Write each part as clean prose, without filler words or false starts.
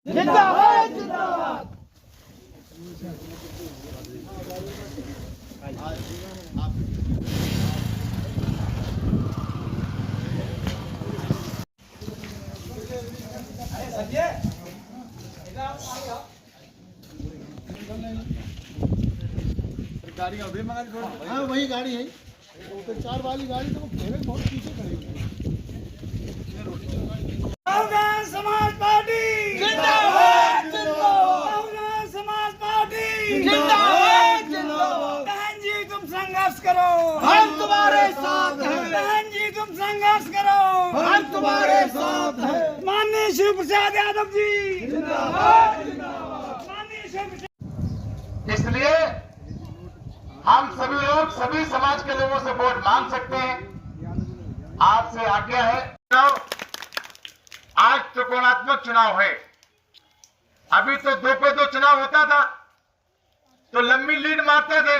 जिंदाबाद जिंदाबाद। गाड़ी अभी मंगा दी। हाँ वही गाड़ी है, तो 4 वाली गाड़ी तो बहुत पीछे खड़ी हुई है। बहुजन समाज पार्टी जिंदाबाद जिंदाबाद। बहुजन समाज पार्टी जिंदाबाद जिंदाबाद। बहन जी तुम संघर्ष करो, हम तुम्हारे साथ हैं। बहन जी तुम संघर्ष करो, हम तुम्हारे साथ हैं। माननीय शिव प्रसाद यादव जी जिंदाबाद जिंदाबाद। माननीय शिव प्रसाद। इसलिए हम सभी लोग सभी समाज के लोगों से वोट मांग सकते हैं। आपसे आज्ञा है। आज त्रिकोणात्मक चुनाव है। अभी तो 2 पे 2 चुनाव होता था तो लंबी लीड मारते थे।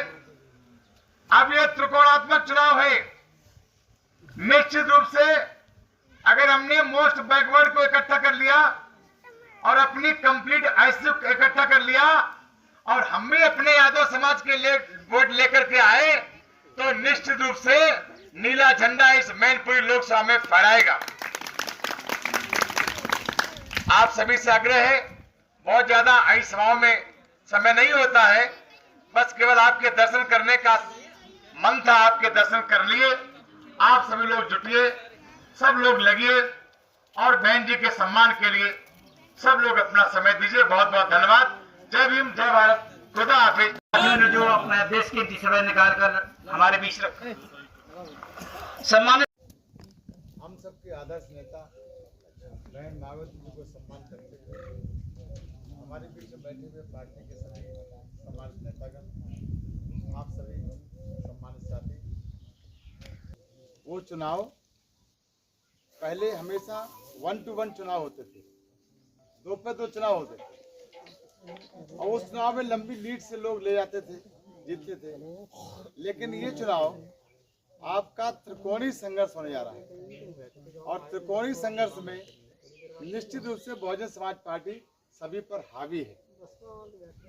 अब यह त्रिकोणात्मक चुनाव है। निश्चित रूप से अगर हमने मोस्ट बैकवर्ड को इकट्ठा कर लिया और अपनी कंप्लीट आईसी को इकट्ठा कर लिया और हम भी अपने यादव समाज के लिए वोट लेकर के आए तो निश्चित रूप से नीला झंडा इस मैनपुरी लोकसभा में फहराएगा। आप सभी से आग्रह है, बहुत ज्यादा आई सभाओं में समय नहीं होता है, बस केवल आपके दर्शन करने का मन था, आपके दर्शन कर लिए। आप सभी लोग जुटिए, सब लोग लगिए और बहन जी के सम्मान के लिए सब लोग अपना समय दीजिए। बहुत बहुत धन्यवाद। जय भीम, जय भारत, खुदा हाफिज। जो अपना देश के समय निकाल कर हमारे बीच रखे सम्मानित हम सबके आदर्श नेता बहन मायावती जी को सम्मान करते हुए हमारे बीच में बैठे हुए पार्टी के सभी सम्मानित नेतागण, आप सभी सम्मानित साथी। वो चुनाव पहले हमेशा 1 to 1 चुनाव होते थे, 2 पे 2 चुनाव होते थे और उस चुनाव में लंबी लीड से लोग ले जाते थे, जीतते थे। लेकिन ये चुनाव आपका त्रिकोणीय संघर्ष होने जा रहा है और त्रिकोणीय संघर्ष में निश्चित रूप से बहुजन समाज पार्टी सभी पर हावी है।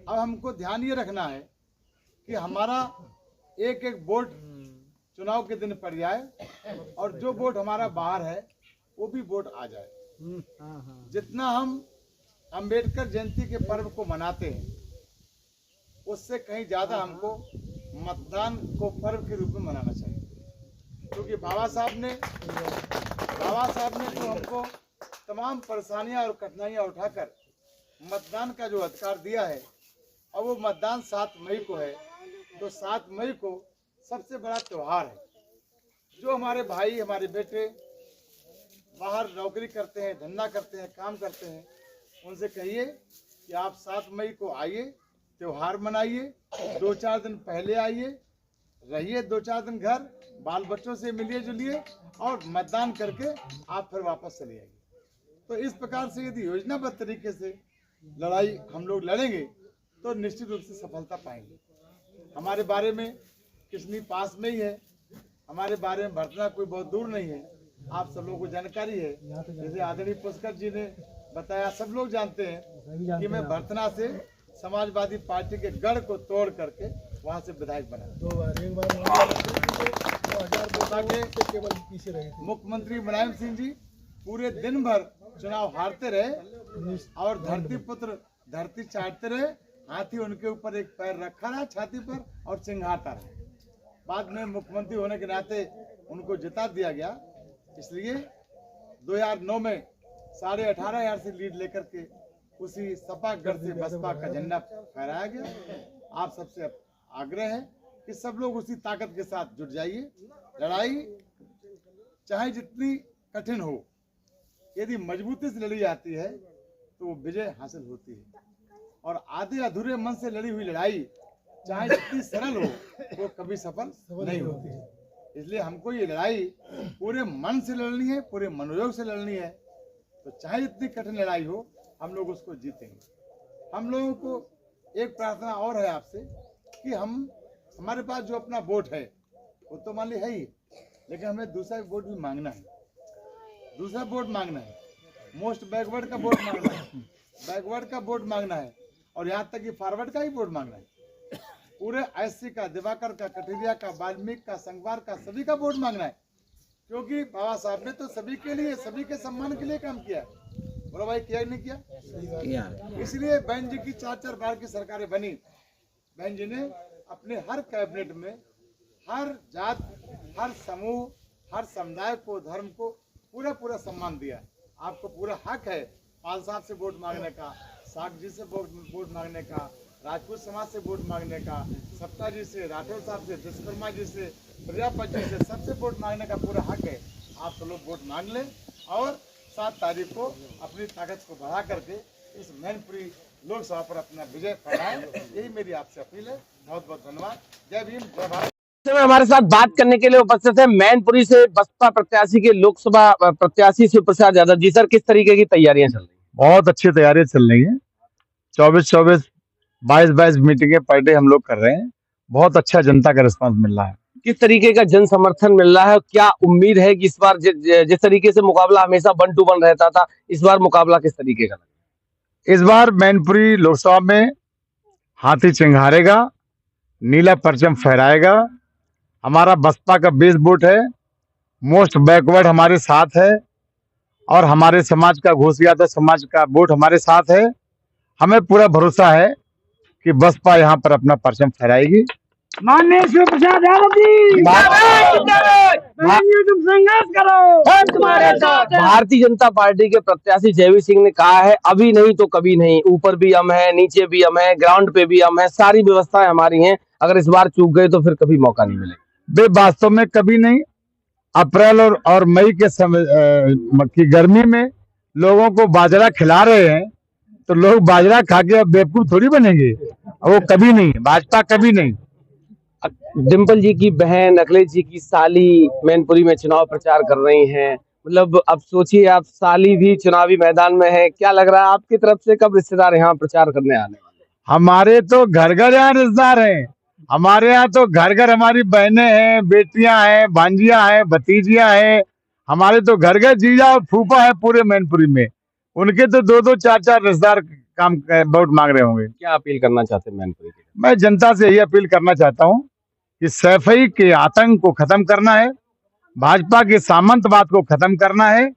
अब हमको ध्यान ये रखना है कि हमारा एक एक वोट चुनाव के दिन पड़ जाए और जो वोट हमारा बाहर है वो भी वोट आ जाए। जितना हम अंबेडकर जयंती के पर्व को मनाते हैं उससे कहीं ज्यादा हमको मतदान को पर्व के रूप में मनाना चाहिए, क्योंकि बाबा साहब ने तो हमको तमाम परेशानियां और कठिनाइयां उठाकर मतदान का जो अधिकार दिया है और वो मतदान 7 मई को है। तो 7 मई को सबसे बड़ा त्योहार है। जो हमारे भाई हमारे बेटे बाहर नौकरी करते हैं, धंधा करते हैं, काम करते हैं, उनसे कहिए कि आप 7 मई को आइए, त्योहार मनाइए, 2-4 दिन पहले आइए, रहिए 2-4 दिन घर, बाल बच्चों से मिलिए जुलिए और मतदान करके आप फिर वापस चले आइए। तो इस प्रकार से यदि योजनाबद्ध तरीके से लड़ाई हम लोग लड़ेंगे तो निश्चित रूप से सफलता पाएंगे। हमारे बारे में किसनी पास में ही है, हमारे बारे में भरतना कोई बहुत दूर नहीं है। आप सब लोगों को जानकारी है, जैसे आदरणीय पुष्कर जी ने बताया, सब लोग जानते हैं कि मैं भरतना से समाजवादी पार्टी के गढ़ को तोड़ करके वहां से विधायक बना। 2 बार मुख्यमंत्री मुलायम सिंह जी पूरे दिन भर चुनाव हारते रहे और धरती पुत्र धरती चाटते रहे, हाथी उनके ऊपर एक पैर रखा रहा छाती पर और चिंगाता रहा। बाद में मुख्यमंत्री होने के नाते उनको जिता दिया गया। इसलिए 2009 में 18,500 से लीड लेकर के उसी सपा गढ़ से बसपा का झंडा फहराया गया। आप सबसे आग्रह है कि सब लोग उसी ताकत के साथ जुट जाइए। लड़ाई चाहे जितनी कठिन हो, यदि मजबूती से लड़ी जाती है तो वो विजय हासिल होती है और आधे अधूरे मन से लड़ी हुई लड़ाई चाहे जितनी सरल हो वो कभी सफल नहीं होती है। इसलिए हमको ये लड़ाई पूरे मन से लड़नी है, पूरे मनोयोग से लड़नी है। तो चाहे जितनी कठिन लड़ाई हो हम लोग उसको जीतेंगे। हम लोगों को एक प्रार्थना और है आपसे कि हमारे पास जो अपना वोट है वो तो मान ली है ही, लेकिन हमें दूसरा वोट भी मांगना है। दूसरा वोट मांगना है, मोस्ट बैकवर्ड का वोट मांगना है, बैकवर्ड का वोट मांगना है और यहाँ तक कि फॉरवर्ड का ही वोट मांगना है। पूरे एससी का, दिवाकर का, कटरिया का, वाल्मीकि का, संगवार का, सभी का वोट मांगना है, क्योंकि बाबा साहब ने तो सभी के लिए, सभी के सम्मान के लिए काम किया है। बोलो भाई, किया नहीं किया? इसलिए बहन जी की 4-4 बार की सरकारें बनी। बहन जी ने अपने हर कैबिनेट में हर जात, हर समूह, हर समुदाय को, धर्म को पूरा सम्मान दिया। आपको पूरा हक है पाल साहब से वोट मांगने का, साग जी से वोट मांगने का, राजपूत समाज से वोट मांगने का, सत्ता जी से, राठौर साहब से, विश्वकर्मा जी से, प्रजापति जी से, सबसे वोट मांगने का पूरा हक है। आप तो लोग वोट मांग लें और 7 तारीख को अपनी ताकत को बढ़ा करके इस मैनपुरी लोकसभा पर अपना विजय फहराएं। यही मेरी आपसे अपील है। बहुत बहुत धन्यवाद। जय भीम, जय भारत। हमारे साथ बात करने के लिए उपस्थित है मैनपुरी से बसपा प्रत्याशी के लोकसभा प्रत्याशी शिव प्रसाद यादव जी। सर, किस तरीके की तैयारियां चल रही हैं? बहुत अच्छी तैयारियां चल रही हैं। 24-24, 22-22 मीटिंगें पर डे हम लोग कर रहे हैं। बहुत अच्छा जनता का रिस्पांस मिल रहा है। किस तरीके का जन समर्थन मिल रहा है? क्या उम्मीद है कि इस बार जिस तरीके से मुकाबला हमेशा 1 to 1 रहता था, इस बार मुकाबला किस तरीके का? इस बार मैनपुरी लोकसभा में हाथी चिंघारेगा, नीला परचम फहराएगा। हमारा बसपा का बेस वोट है, मोस्ट बैकवर्ड हमारे साथ है और हमारे समाज का, घोष यादव समाज का वोट हमारे साथ है। हमें पूरा भरोसा है कि बसपा यहाँ पर अपना परचम फहराएगी। माननीय शिव प्रसाद यादव जी, तुम संघर्ष करो, हम तुम्हारे साथ हैं। भारतीय जनता पार्टी के प्रत्याशी जयवीर सिंह ने कहा है, अभी नहीं तो कभी नहीं, ऊपर भी हम है, नीचे भी हम है, ग्राउंड पे भी हम है, सारी व्यवस्थाएं हमारी हैं। अगर इस बार चूक गए तो फिर कभी मौका नहीं मिलेगा। वे वास्तव में कभी नहीं। अप्रैल और मई के समय की गर्मी में लोगों को बाजरा खिला रहे हैं, तो लोग बाजरा खा के अब बेवकूफ थोड़ी बनेंगे। वो कभी नहीं, भाजपा कभी नहीं। डिम्पल जी की बहन, अखिलेश जी की साली मैनपुरी में चुनाव प्रचार कर रही हैं। मतलब अब सोचिए, आप साली भी चुनावी मैदान में है, क्या लग रहा है आपकी तरफ से कब रिश्तेदार यहाँ प्रचार करने आने वाले? हमारे तो घर घर यहाँ रिश्तेदार हैं। हमारे यहाँ तो घर घर हमारी बहनें हैं, बेटियां हैं, भांजियां हैं, भतीजियां हैं। हमारे तो घर घर जीजा और फूफा है पूरे मैनपुरी में। उनके तो 2-2, 4-4 रिश्तेदार काम वोट मांग रहे होंगे। क्या अपील करना चाहते हैं मैनपुरी के? मैं जनता से यही अपील करना चाहता हूँ कि सैफई के आतंक को खत्म करना है, भाजपा के सामंतवाद को खत्म करना है,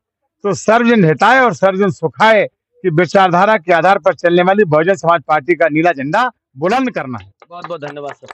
तो सर्वजन हिताय और सर्वजन सुखाय की विचारधारा के आधार पर चलने वाली बहुजन समाज पार्टी का नीला झंडा बुलंद करना है। बहुत बहुत धन्यवाद सर।